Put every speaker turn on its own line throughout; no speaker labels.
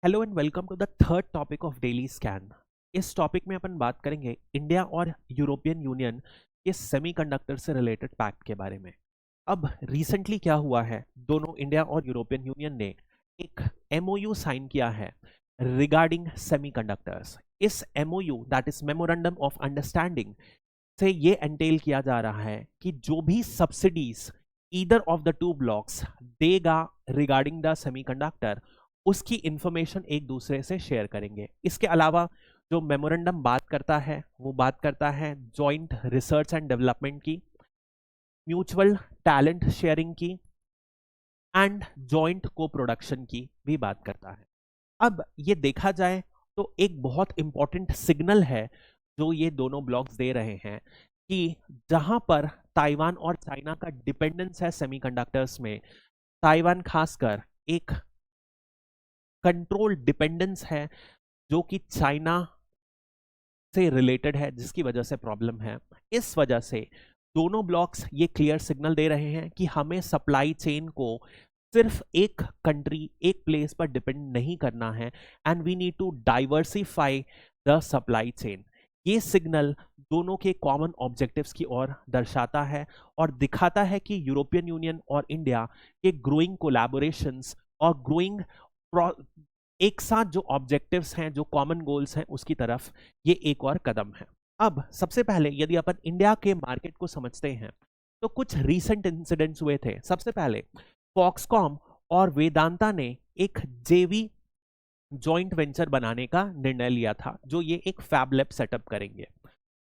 Hello and welcome to the third topic of daily scan. इस topic में अपन बात करेंगे इंडिया और यूरोपियन यूनियन के सेमीकंडक्टर से रिलेटेड पैक्ट के बारे में। अब रिसेंटली क्या हुआ है, दोनों इंडिया और यूरोपियन यूनियन ने एक एमओयू साइन किया है रिगार्डिंग सेमीकंडक्टर्स। इस MOU that is memorandum of understanding से ये एंटेल किया जा रहा है कि जो भी subsidies either of the two blocks देगा रिगार्डिंग द सेमीकंडक्टर, उसकी इंफॉर्मेशन एक दूसरे से शेयर करेंगे। इसके अलावा जो मेमोरेंडम बात करता है वो बात करता है जॉइंट रिसर्च एंड डेवलपमेंट की, म्यूचुअल टैलेंट शेयरिंग की एंड जॉइंट को प्रोडक्शन की भी बात करता है। अब ये देखा जाए तो एक बहुत इंपॉर्टेंट सिग्नल है जो ये दोनों ब्लॉक्स दे रहे हैं कि जहां पर ताइवान और चाइना का डिपेंडेंस है सेमीकंडक्टर्स में, ताइवान खासकर एक कंट्रोल डिपेंडेंस है जो कि चाइना से रिलेटेड है, जिसकी वजह से प्रॉब्लम है। इस वजह से दोनों ब्लॉक्स ये क्लियर सिग्नल दे रहे हैं कि हमें सप्लाई चेन को सिर्फ एक कंट्री एक प्लेस पर डिपेंड नहीं करना है and we need to diversify the supply chain. ये सिग्नल दोनों के कॉमन ऑब्जेक्टिव्स की ओर दर्शाता है और दिखाता है कि यूरोपियन यूनियन और इंडिया के ग्रोइंग कोलैबोरेशंस और ग्रोइंग एक साथ जो ऑब्जेक्टिव्स हैं, जो कॉमन गोल्स हैं, उसकी तरफ ये एक और कदम है। अब सबसे पहले यदि अपन इंडिया के मार्केट को समझते हैं तो कुछ रीसेंट इंसिडेंट्स हुए थे। सबसे पहले फॉक्सकॉम और वेदांता ने एक जेवी जॉइंट वेंचर बनाने का निर्णय लिया था, जो ये एक फैब लैब सेटअप करेंगे।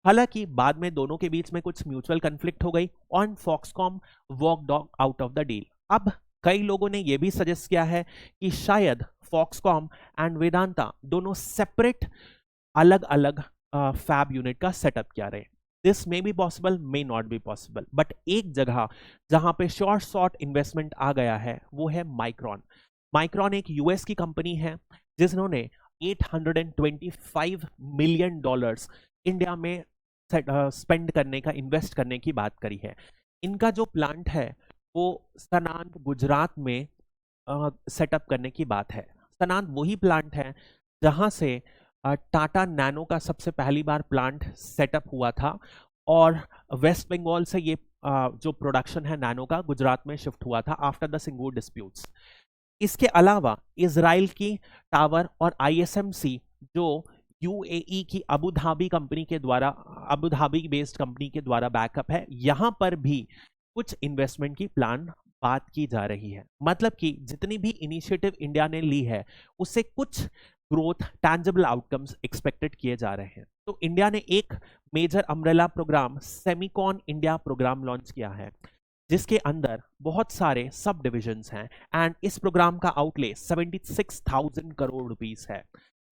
हालांकि बाद में दोनों के बीच में कुछ म्यूचुअल कन्फ्लिक्ट हो गई और Foxconn walked out of the deal. अब कई लोगों ने यह भी सजेस्ट किया है कि शायद फॉक्सकॉम एंड वेदांता दोनों सेपरेट अलग अलग फैब यूनिट का सेटअप किया रहे। This may be possible, may not be possible, but एक जगह जहां पे शॉर्ट इन्वेस्टमेंट आ गया है वो है माइक्रॉन। माइक्रॉन एक यूएस की कंपनी है जिन्होंने $825 मिलियन इंडिया में स्पेंड करने का, इन्वेस्ट करने की बात करी है। इनका जो प्लांट है वो सनांत गुजरात में सेटअप करने की बात है। सनांत वही प्लांट है जहां से टाटा नैनो का सबसे पहली बार प्लांट सेटअप हुआ था और वेस्ट बंगाल से ये जो प्रोडक्शन है नैनो का गुजरात में शिफ्ट हुआ था आफ्टर द सिंगूर डिस्प्यूट्स। इसके अलावा इजराइल की टावर और आईएसएमसी जो यूएई की अबू धाबी कंपनी के द्वारा, अबू धाबी बेस्ड कंपनी के द्वारा बैकअप है, यहां पर भी कुछ इन्वेस्टमेंट की प्लान बात की जा रही है। मतलब कि जितनी भी इनिशिएटिव इंडिया ने ली है उससे कुछ ग्रोथ, टैंजिबल आउटकम्स एक्सपेक्टेड किए जा रहे हैं। तो इंडिया ने एक major umbrella programme Semicon India programme launch किया है जिसके अंदर बहुत सारे सब डिविजन्स हैं एंड इस प्रोग्राम का आउटले 76,000 करोड़ रुपीस है।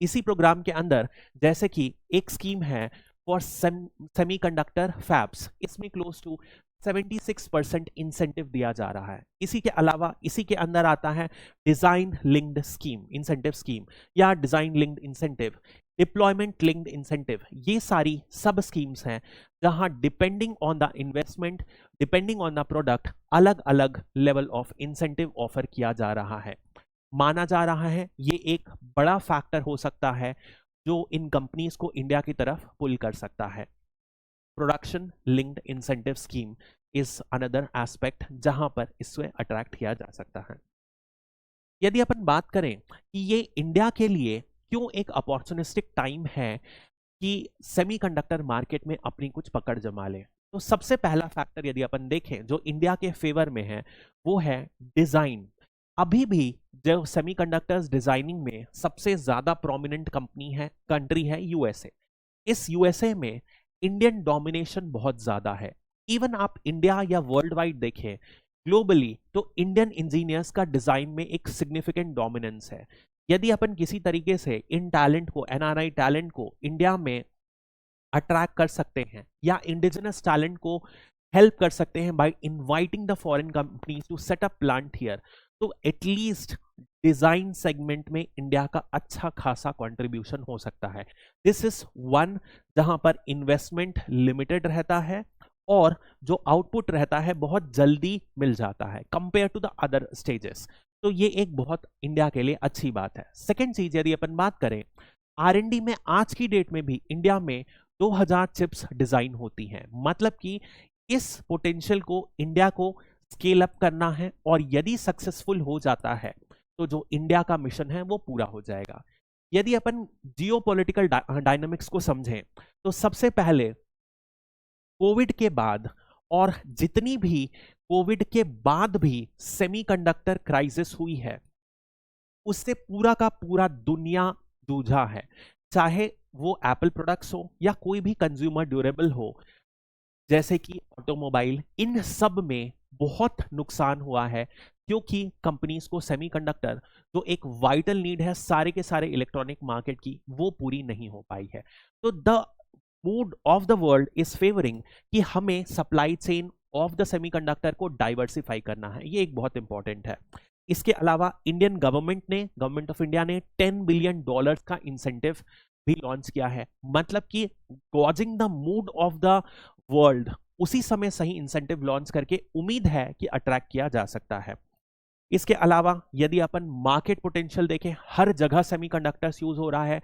इसी प्रोग्राम के अंदर जैसे कि एक स्कीम है फॉर सेमीकंडक्टर फैब्स, इसमें क्लोज टू 76% इंसेंटिव दिया जा रहा है। इसी के अलावा इसी के अंदर आता है design linked scheme, incentive scheme या design linked incentive, deployment linked incentive. ये सारी सब स्कीम्स हैं जहां depending on the investment, depending on the product, अलग अलग लेवल ऑफ इंसेंटिव ऑफर किया जा रहा है। माना जा रहा है ये एक बड़ा फैक्टर हो सकता है जो इन कंपनीज को इंडिया की तरफ पुल कर सकता है। Production linked incentive scheme is another aspect जहां पर इससे अट्रैक्ट किया जा सकता है। यदि अपन बात करें कि ये इंडिया के लिए क्यों एक अपॉर्चुनिस्टिक टाइम है कि सेमीकंडक्टर मार्केट में अपनी कुछ पकड़ जमा ले, तो सबसे पहला फैक्टर यदि अपन देखें जो इंडिया के फेवर में है वो है डिजाइन। अभी भी जो सेमीकंडक्टर्स डिजाइनिंग में सबसे ज्यादा प्रोमिनेंट कंपनी है, कंट्री है यूएसए। इस यूएसए में इंडियन डोमिनेशन बहुत ज्यादा है। इवन आप इंडिया या वर्ल्ड वाइड देखें ग्लोबली तो इंडियन इंजीनियर्स का डिजाइन में एक सिग्निफिकेंट डोमिनेंस है। यदि अपन किसी तरीके से इन टैलेंट को, एनआरआई टैलेंट को इंडिया में अट्रैक्ट कर सकते हैं या इंडिजिनस टैलेंट को हेल्प कर सकते हैं by inviting the foreign companies to set up plant here, तो एटलीस्ट डिजाइन सेगमेंट में इंडिया का अच्छा खासा कंट्रीब्यूशन हो सकता है। दिस इज वन जहां पर इन्वेस्टमेंट लिमिटेड रहता है और जो आउटपुट रहता है बहुत जल्दी मिल जाता है compare to the other stages. तो ये एक बहुत इंडिया के लिए अच्छी बात है। सेकेंड चीज, यदि अपन बात करें R&D में, आज की डेट में भी इंडिया में 2000 चिप्स डिजाइन होती हैं। मतलब कि इस पोटेंशियल को इंडिया को स्केल अप करना है, और यदि सक्सेसफुल हो जाता है तो जो इंडिया का मिशन है वो पूरा हो जाएगा। यदि अपन जियोपॉलिटिकल डायनामिक्स को समझें तो सबसे पहले कोविड के बाद, और जितनी भी कोविड के बाद भी सेमीकंडक्टर क्राइसिस हुई है, उससे पूरा का पूरा दुनिया जूझा है। चाहे वो एप्पल प्रोडक्ट्स हो या कोई भी कंज्यूमर ड्यूरेबल हो, जैसे कि ऑटोमोबाइल, इन सब में बहुत नुकसान हुआ है, क्योंकि कंपनीज को सेमीकंडक्टर, जो एक वाइटल नीड है सारे के सारे इलेक्ट्रॉनिक मार्केट की, वो पूरी नहीं हो पाई है। तो the mood off the world is favouring कि हमें supply chain of the semiconductor को डाइवर्सिफाई करना है। ये एक बहुत इंपॉर्टेंट है। इसके अलावा इंडियन गवर्नमेंट ऑफ इंडिया ने $10 बिलियन का इंसेंटिव भी लॉन्च किया है। मतलब कि gauging the mood off the world, उसी समय सही इंसेंटिव लॉन्च करके उम्मीद है कि अट्रैक्ट किया जा सकता है। इसके अलावा यदि अपन मार्केट पोटेंशियल देखें, हर जगह सेमीकंडक्टर्स यूज हो रहा है,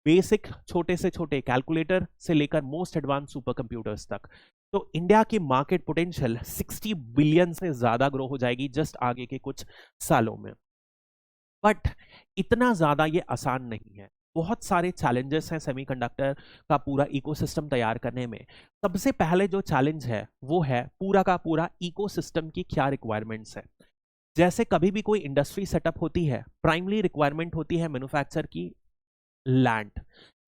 बेसिक छोटे से छोटे कैलकुलेटर से लेकर मोस्ट एडवांस सुपर कंप्यूटर्स तक। तो इंडिया की मार्केट पोटेंशियल 60 बिलियन से ज्यादा ग्रो हो जाएगी जस्ट आगे के कुछ सालों में। बट इतना ज्यादा ये आसान नहीं है, बहुत सारे चैलेंजेस हैं सेमीकंडक्टर का पूरा इकोसिस्टम तैयार करने में। सबसे पहले जो चैलेंज है वो है पूरा का पूरा इकोसिस्टम की क्या रिक्वायरमेंट्स है। जैसे कभी भी कोई इंडस्ट्री सेटअप होती है, प्राइमरी रिक्वायरमेंट होती है मैन्युफैक्चर की लैंड।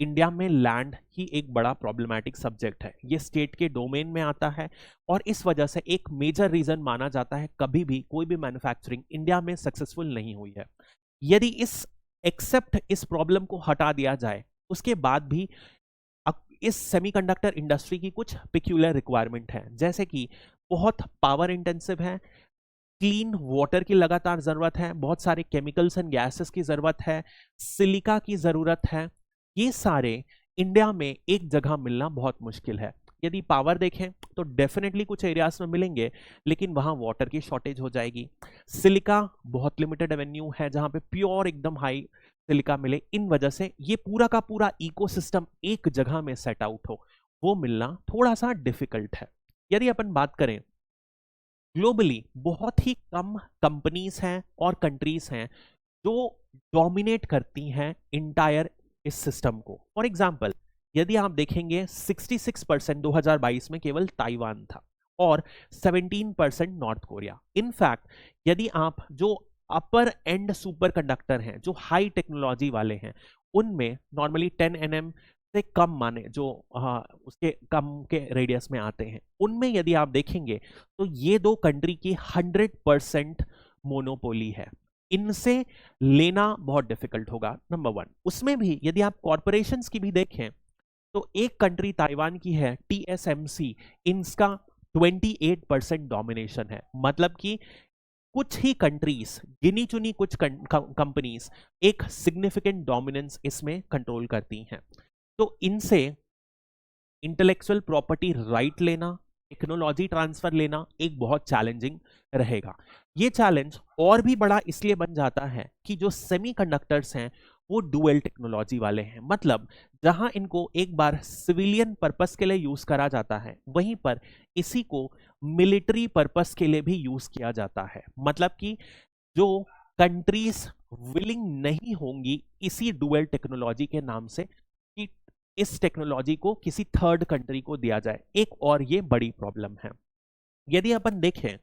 इंडिया में लैंड ही एक बड़ा प्रॉब्लमैटिक सब्जेक्ट है, ये स्टेट के डोमेन में आता है, और इस वजह से एक मेजर रीजन माना जाता है कभी भी कोई भी मैन्युफैक्चरिंग इंडिया में सक्सेसफुल नहीं हुई है। यदि इस प्रॉब्लम को हटा दिया जाए, उसके बाद भी इस सेमीकंडक्टर इंडस्ट्री की कुछ पिक्यूलर रिक्वायरमेंट है, जैसे कि बहुत पावर इंटेंसिव है, क्लीन वाटर की लगातार जरूरत है, बहुत सारे केमिकल्स एंड गैसेस की जरूरत है, सिलिका की जरूरत है। ये सारे इंडिया में एक जगह मिलना बहुत मुश्किल है। यदि पावर देखें तो डेफिनेटली कुछ एरियाज में मिलेंगे, लेकिन वहां वाटर की शॉर्टेज हो जाएगी। सिलिका बहुत लिमिटेड एवेन्यू है जहां पे प्योर एकदम हाई सिलिका मिले। इन वजह से ये पूरा का पूरा इकोसिस्टम एक जगह में सेट आउट हो, वो मिलना थोड़ा सा डिफिकल्ट है। यदि अपन बात करें ग्लोबली, बहुत ही कम कंपनीज हैं और कंट्रीज हैं जो डोमिनेट करती हैं इंटायर इस सिस्टम को। फॉर एग्जांपल, यदि आप देखेंगे 66% 2022 में केवल ताइवान था, और 17% नॉर्थ कोरिया। इनफैक्ट यदि आप जो अपर एंड सुपर कंडक्टर हैं, जो हाई टेक्नोलॉजी वाले हैं, उनमें नॉर्मली 10 nm से कम माने जो उसके कम के रेडियस में आते हैं, उनमें यदि आप देखेंगे तो ये दो कंट्री की 100% मोनोपोली है। इनसे लेना बहुत डिफिकल्ट होगा, नंबर वन। उसमें भी यदि आप कॉरपोरेशंस की भी देखें तो एक कंट्री ताइवान की है TSMC, इनका 28% डोमिनेशन है। मतलब कि कुछ ही कंट्रीज, गिनी चुनी कुछ कंपनीज एक सिग्निफिकेंट डोमिनेंस इसमें कंट्रोल करती हैं। तो इनसे इंटेलेक्चुअल प्रॉपर्टी राइट लेना, टेक्नोलॉजी ट्रांसफर लेना एक बहुत चैलेंजिंग रहेगा। ये चैलेंज और भी बड़ा इसलिए बन जाता है कि जो सेमीकंडक्टर्स हैं वो डुअल टेक्नोलॉजी वाले हैं। मतलब जहां इनको एक बार सिविलियन पर्पस के लिए यूज करा जाता है, वहीं पर इसी को मिलिट्री पर्पस के लिए भी यूज किया जाता है। मतलब कि जो कंट्रीज विलिंग नहीं होंगी इसी डुअल टेक्नोलॉजी के नाम से कि इस टेक्नोलॉजी को किसी थर्ड कंट्री को दिया जाए, एक और ये बड़ी प्रॉब्लम है। यदि अपन देखें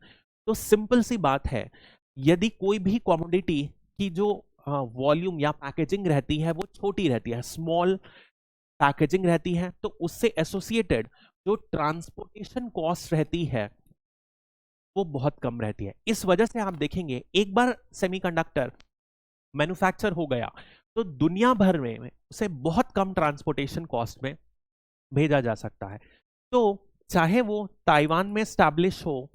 तो सिंपल सी बात है, यदि कोई भी कमोडिटी की जो वॉल्यूम या पैकेजिंग रहती है वो छोटी रहती है, स्मॉल पैकेजिंग रहती है, तो उससे एसोसिएटेड जो ट्रांसपोर्टेशन कॉस्ट रहती है वो बहुत कम रहती है। इस वजह से आप देखेंगे एक बार सेमीकंडक्टर मैन्युफैक्चर हो गया तो दुनिया भर में उसे बहुत कम ट्रांसपोर्टेशन कॉस्ट में भेजा जा सकता है। तो चाहे वो ताइवान में स्टैब्लिश हो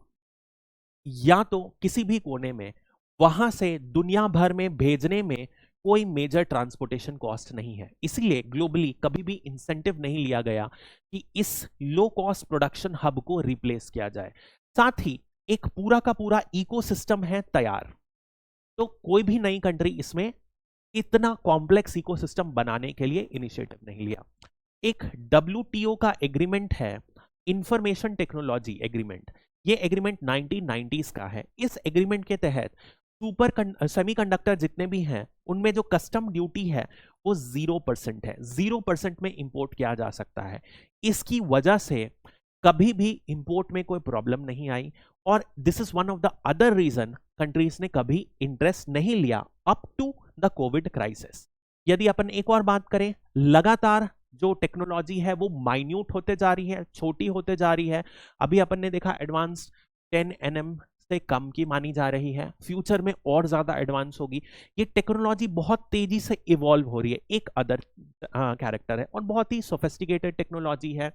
या तो किसी भी कोने में, वहां से दुनिया भर में भेजने में कोई मेजर ट्रांसपोर्टेशन कॉस्ट नहीं है। इसलिए ग्लोबली कभी भी इंसेंटिव नहीं लिया गया कि इस लो कॉस्ट प्रोडक्शन हब को रिप्लेस किया जाए। साथ ही एक पूरा का पूरा इकोसिस्टम है तैयार। तो कोई भी नई कंट्री इसमें इतना कॉम्प्लेक्स इकोसिस्टम बनाने के लिए इनिशिएटिव नहीं लिया। एक WTO का एग्रीमेंट है, इंफॉर्मेशन टेक्नोलॉजी एग्रीमेंट। ये एग्रीमेंट 1990s का है। इस एग्रीमेंट के तहत सेमीकंडक्टर जितने भी हैं उनमें जो कस्टम ड्यूटी है वो 0% है। 0% में इंपोर्ट किया जा सकता है। इसकी वजह से कभी भी इंपोर्ट में कोई प्रॉब्लम नहीं आई, और this is one of the other reason countries ने कभी इंटरेस्ट नहीं लिया up to the Covid crisis. यदि अपन एक और बात करें, लगातार जो टेक्नोलॉजी है वो माइन्यूट होते जा रही है, छोटी होते जा रही है। अभी अपन ने देखा एडवांस 10 nm से कम की मानी जा रही है, फ्यूचर में और ज्यादा एडवांस होगी। ये टेक्नोलॉजी बहुत तेजी से इवॉल्व हो रही है, एक अदर कैरेक्टर है, और बहुत ही सोफिस्टिकेटेड टेक्नोलॉजी है।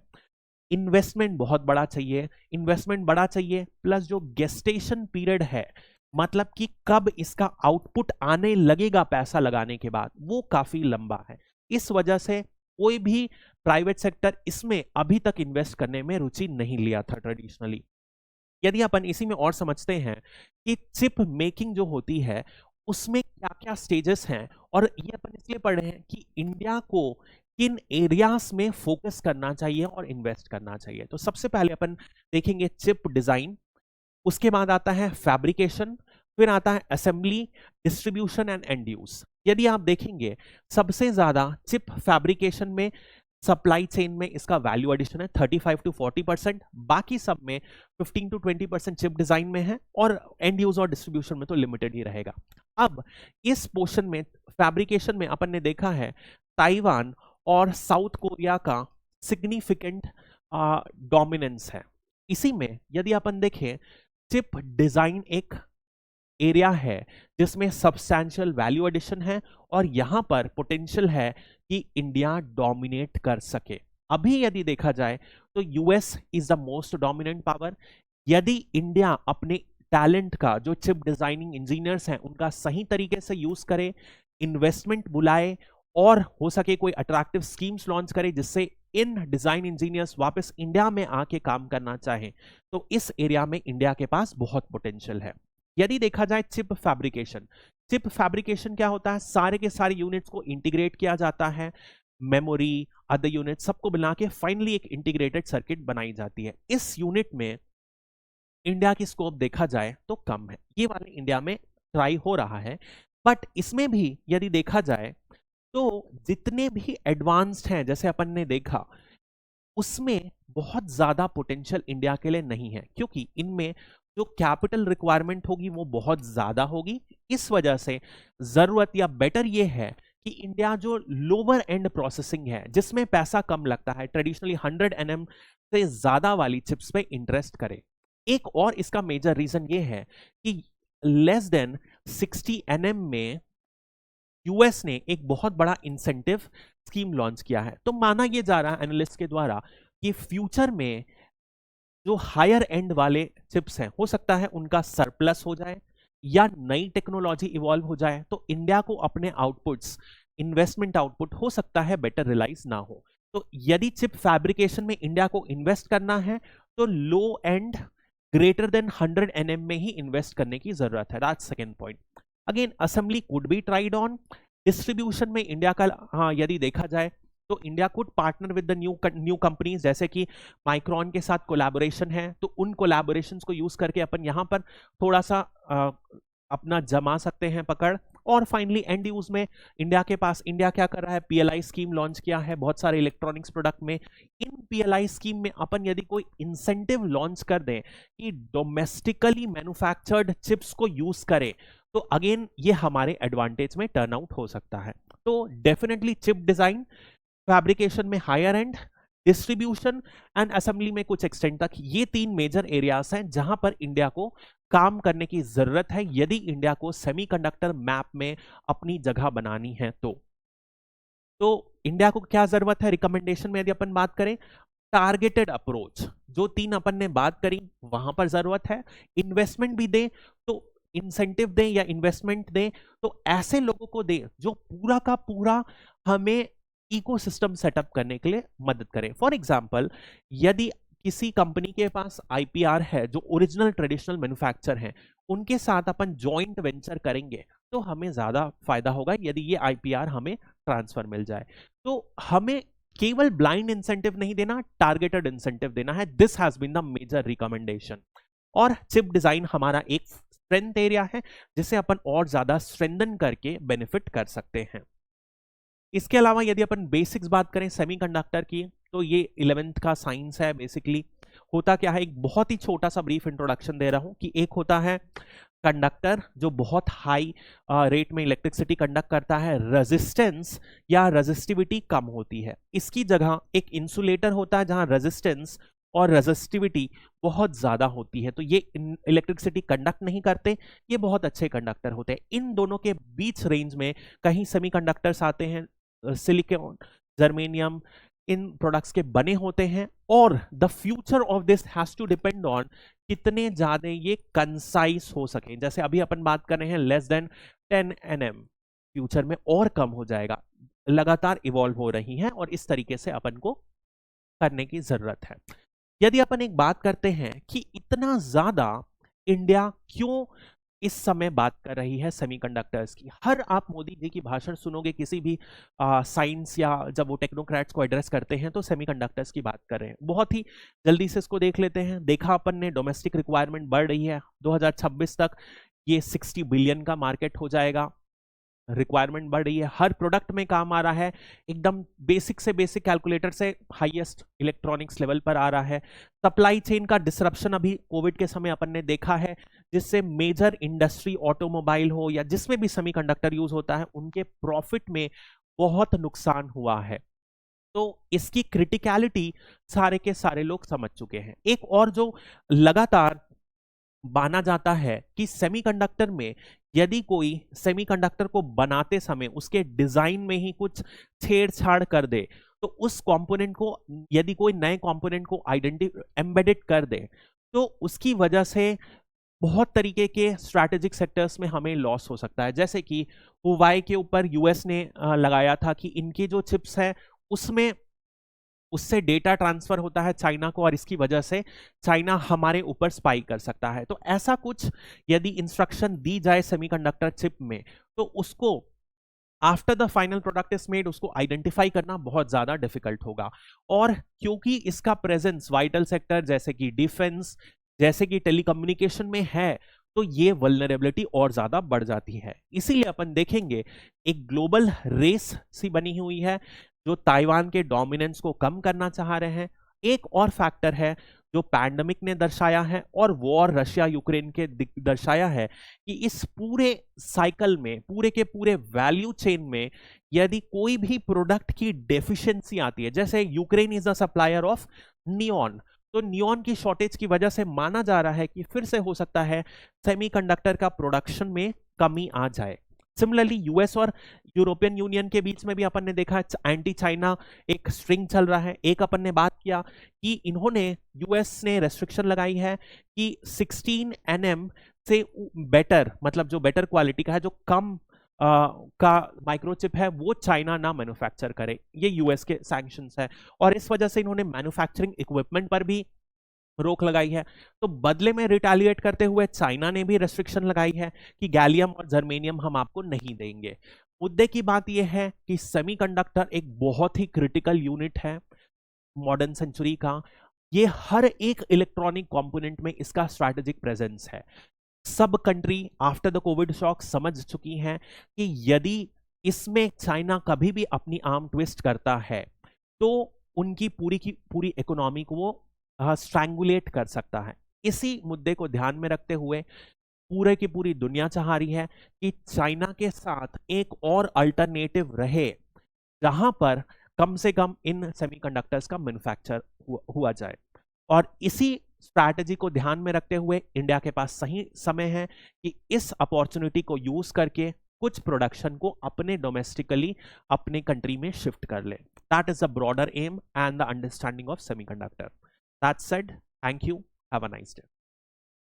इन्वेस्टमेंट बहुत बड़ा चाहिए, इन्वेस्टमेंट बड़ा चाहिए, प्लस जो गेस्टेशन पीरियड है, मतलब कि कब इसका आउटपुट आने लगेगा पैसा लगाने के बाद, वो काफी लंबा है। इस वजह से कोई भी प्राइवेट सेक्टर इसमें अभी तक इन्वेस्ट करने में रुचि नहीं लिया था ट्रेडिशनली। यदि अपन इसी में और समझते हैं कि चिप मेकिंग जो होती है उसमें क्या क्या स्टेजेस हैं, और ये अपन इसलिए पढ़ रहे हैं कि इंडिया को किन एरियाज में फोकस करना चाहिए और इन्वेस्ट करना चाहिए। तो सबसे पहले अपन देखेंगे चिप डिजाइन, उसके बाद आता है फैब्रिकेशन, फिर आता है assembly, distribution and and use. यदि आप देखेंगे सबसे ज्यादा चिप फैब्रिकेशन में, सप्लाई चेन में इसका वैल्यू एडिशन है 35 to 40%, बाकी सब में 15 to 20% चिप डिजाइन में है, और एंड यूज और डिस्ट्रीब्यूशन में तो लिमिटेड ही रहेगा। अब इस पोर्शन में फैब्रिकेशन में अपन ने देखा है ताइवान और साउथ कोरिया का सिग्निफिकेंट डोमिनेंस है। इसी में यदि अपन देखें, चिप डिजाइन एक एरिया है जिसमें सब्सटैंशियल वैल्यू एडिशन है, और यहां पर पोटेंशियल है कि इंडिया डोमिनेट कर सके। अभी यदि देखा जाए तो US is the most dominant power. यदि इंडिया अपने टैलेंट का, जो चिप डिजाइनिंग इंजीनियर्स हैं उनका सही तरीके से यूज करे, इन्वेस्टमेंट बुलाए, और हो सके कोई अट्रैक्टिव स्कीम्स लॉन्च करे जिससे इन डिजाइन इंजीनियर्स वापस इंडिया में आके काम करना चाहें, तो इस एरिया में इंडिया के पास बहुत पोटेंशियल है। यदि देखा जाए चिप फैब्रिकेशन, चिप फैब्रिकेशन क्या होता है, सारे के सारे यूनिट्स को इंटीग्रेट किया जाता है, मेमोरी, अदर यूनिट सबको मिला के फाइनली एक इंटीग्रेटेड सर्किट बनाई जाती है। इस यूनिट में इंडिया की स्कोप देखा जाए तो कम है, ये वाले इंडिया में ट्राई हो रहा है, बट इसमें भी यदि देखा जाए तो जितने भी एडवांस्ड हैं जैसे अपन ने देखा, उसमें बहुत ज्यादा पोटेंशियल इंडिया के लिए नहीं है, क्योंकि इनमें जो कैपिटल रिक्वायरमेंट होगी वो बहुत ज्यादा होगी। इस वजह से जरूरत या बेटर ये है कि इंडिया जो लोअर एंड प्रोसेसिंग है जिसमें पैसा कम लगता है, ट्रेडिशनली 100 nm से ज्यादा वाली चिप्स पे इंटरेस्ट करे। एक और इसका मेजर रीजन ये है कि लेस देन 60 nm में यूएस ने एक बहुत बड़ा इंसेंटिव स्कीम लॉन्च किया है। तो माना यह जा रहा है एनालिस्ट के द्वारा कि फ्यूचर में जो हायर एंड वाले चिप्स हैं हो सकता है उनका सरप्लस हो जाए या नई टेक्नोलॉजी इवॉल्व हो जाए, तो इंडिया को अपने आउटपुट्स, इन्वेस्टमेंट आउटपुट हो सकता है बेटर रियलाइज ना हो। तो यदि चिप फैब्रिकेशन में इंडिया को इन्वेस्ट करना है तो लो एंड ग्रेटर देन 100 nm में ही इन्वेस्ट करने की जरूरत है। That's second point. Again assembly could be tried on. Distribution में इंडिया का, हाँ यदि देखा जाए तो India could partner with the new companies, जैसे कि माइक्रॉन के साथ कोलैबोरेशन है, तो उन कोलैबोरेशंस को यूज करके अपन यहाँ पर थोड़ा सा अपना जमा सकते हैं पकड़। और फाइनली एंड यूज में इंडिया क्या कर रहा है, पीएलआई स्कीम लॉन्च किया है बहुत सारे इलेक्ट्रॉनिक्स प्रोडक्ट में। इन पीएलआई स्कीम में अपन यदि कोई इंसेंटिव लॉन्च कर दें कि डोमेस्टिकली मैन्युफैक्चर्ड चिप्स को यूज करें, तो अगेन ये हमारे एडवांटेज में टर्न आउट हो सकता है। तो डेफिनेटली चिप डिजाइन, फैब्रिकेशन में higher end, distribution and assembly में कुछ एक्सटेंट तक, ये तीन मेजर एरियाज हैं जहां पर इंडिया को काम करने की जरूरत है यदि इंडिया को सेमीकंडक्टर मैप में अपनी जगह बनानी है। तो इंडिया को क्या जरूरत है रिकमेंडेशन में, यदि अपन बात करें टारगेटेड अप्रोच, जो तीन अपन ने बात करी वहां पर जरूरत है। इन्वेस्टमेंट भी दें तो इंसेंटिव दें या इन्वेस्टमेंट दें तो ऐसे लोगों को दें जो पूरा का पूरा हमें इकोसिस्टम सेटअप करने के लिए मदद करें। फॉर एग्जांपल, यदि किसी कंपनी के पास आईपीआर है, जो ओरिजिनल ट्रेडिशनल मैन्युफैक्चर हैं, उनके साथ अपन जॉइंट वेंचर करेंगे तो हमें ज्यादा फायदा होगा यदि ये आईपीआर हमें ट्रांसफर मिल जाए। तो हमें केवल ब्लाइंड इंसेंटिव नहीं देना, टारगेटेड इंसेंटिव देना है। This has been the major recommendation. और चिप डिजाइन हमारा एक स्ट्रेंथ एरिया है जिसे अपन और ज्यादा स्ट्रेंथन करके बेनिफिट कर सकते हैं। इसके अलावा यदि अपन बेसिक्स बात करें सेमीकंडक्टर की, तो ये 11th का साइंस है। बेसिकली होता क्या है, एक बहुत ही छोटा सा ब्रीफ इंट्रोडक्शन दे रहा हूं कि एक होता है कंडक्टर जो बहुत हाई रेट में इलेक्ट्रिसिटी कंडक्ट करता है, रेजिस्टेंस या रेजिस्टिविटी कम होती है। इसकी जगह एक इंसुलेटर होता है जहां रेजिस्टेंस और रेजिस्टिविटी बहुत ज्यादा होती है, तो ये इलेक्ट्रिसिटी कंडक्ट नहीं करते, ये बहुत अच्छे कंडक्टर होते हैं। इन दोनों के बीच रेंज में कहीं सेमीकंडक्टर्स आते हैं, सिलिकॉन, जर्मेनियम, इन प्रोडक्ट्स के बने होते हैं। और the future of this has to depend on कितने ज्यादा ये कंसाइज हो सके। जैसे अभी अपन बात कर रहे हैं लेस देन 10 nm, फ्यूचर में और कम हो जाएगा, लगातार इवॉल्व हो रही है और इस तरीके से अपन को करने की जरूरत है। यदि अपन एक बात करते हैं कि इतना ज्यादा इंडिया क्यों इस समय बात कर रही है सेमीकंडक्टर्स की, हर आप मोदी जी की भाषण सुनोगे किसी भी साइंस या जब वो टेक्नोक्रेट्स को एड्रेस करते हैं तो सेमीकंडक्टर्स की बात कर रहे हैं। बहुत ही जल्दी से इसको देख लेते हैं। देखा अपन ने डोमेस्टिक रिक्वायरमेंट बढ़ रही है, 2026 तक ये 60 बिलियन का मार्केट हो जाएगा। रिक्वायरमेंट बढ़ रही है, हर प्रोडक्ट में काम आ रहा है, एकदम बेसिक से बेसिक कैलकुलेटर से हाईएस्ट इलेक्ट्रॉनिक्स लेवल पर आ रहा है। सप्लाई चेन का डिसरप्शन अभी कोविड के समय अपन ने देखा है, जिससे मेजर इंडस्ट्री, ऑटोमोबाइल हो या जिसमें भी सेमीकंडक्टर यूज होता है, उनके प्रॉफिट में बहुत नुकसान हुआ है। तो इसकी क्रिटिकलिटी सारे के सारे लोग समझ चुके हैं। एक और जो लगातार माना जाता है कि सेमीकंडक्टर में यदि कोई सेमीकंडक्टर को बनाते समय उसके डिजाइन में ही कुछ छेड़छाड़ कर दे, तो उस कंपोनेंट को, यदि कोई नए कंपोनेंट को एम्बेडेड कर दे, तो उसकी वजह से बहुत तरीके के स्ट्रैटेजिक सेक्टर्स में हमें लॉस हो सकता है। जैसे कि हुवाई के ऊपर यूएस ने लगाया था कि इनकी जो चिप्स है उसमें उससे डेटा ट्रांसफर होता है चाइना को, और इसकी वजह से चाइना हमारे ऊपर स्पाई कर सकता है। तो ऐसा कुछ यदि इंस्ट्रक्शन दी जाए सेमीकंडक्टर चिप में, तो उसको after the final product is made उसको आइडेंटिफाई करना बहुत ज्यादा डिफिकल्ट होगा। और क्योंकि इसका प्रेजेंस वाइटल सेक्टर जैसे कि डिफेंस, जैसे कि टेलीकम्युनिकेशन में है, तो ये वल्नरेबिलिटी और ज्यादा बढ़ जाती है। इसीलिए अपन देखेंगे एक ग्लोबल रेस सी बनी हुई है जो ताइवान के डोमिनेंस को कम करना चाह रहे हैं। एक और फैक्टर है जो पैंडेमिक ने दर्शाया है और वॉर रशिया यूक्रेन के दर्शाया है कि इस पूरे साइकिल में, पूरे के पूरे वैल्यू चेन में यदि कोई भी प्रोडक्ट की डेफिशिएंसी आती है, जैसे Ukraine is the supplier of neon, तो नियॉन की शॉर्टेज की वजह से माना जा रहा है कि फिर से हो सकता है सेमीकंडक्टर का प्रोडक्शन में कमी आ जाए। सिमिलरली यूएस और यूरोपियन यूनियन के बीच में भी अपन ने देखा एंटी चाइना एक स्ट्रिंग चल रहा है। एक अपन ने बात किया कि इन्होंने, यूएस ने रेस्ट्रिक्शन लगाई है कि 16 nm से बेटर, मतलब जो बेटर क्वालिटी का है, जो कम का माइक्रोचिप है, वो चाइना ना मैन्युफैक्चर करे। ये यूएस के सैंक्शंस है और इस वजह से इन्होंने मैन्युफैक्चरिंग इक्विपमेंट पर भी रोक लगाई है। तो बदले में रिटेलिएट करते हुए चाइना ने भी रेस्ट्रिक्शन लगाई है कि गैलियम और जर्मेनियम हम आपको नहीं देंगे। मुद्दे की बात यह है कि सेमीकंडक्टर एक बहुत ही क्रिटिकल यूनिट है मॉडर्न सेंचुरी का। ये हर एक इलेक्ट्रॉनिक कंपोनेंट में इसका स्ट्रैटेजिक प्रेजेंस है। सब country after the Covid shock समझ चुकी हैं कि यदि इसमें चाइना कभी भी अपनी आर्म ट्विस्ट करता है तो उनकी पूरी की पूरी इकोनॉमी को वो स्ट्रैंगुलेट कर सकता है। इसी मुद्दे को ध्यान में रखते हुए पूरे की पूरी दुनिया चाह रही है कि चाइना के साथ एक और अल्टरनेटिव रहे जहां पर कम से कम इन सेमीकंडक्टर्स का मैन्युफैक्चर हुआ जाए। और इसी स्ट्रैटेजी को ध्यान में रखते हुए इंडिया के पास सही समय है कि इस अपॉर्चुनिटी को यूज करके कुछ प्रोडक्शन को अपने डोमेस्टिकली अपने कंट्री में शिफ्ट कर ले। That is the broader aim and the understanding of semiconductor. That said, thank you. Have a nice day.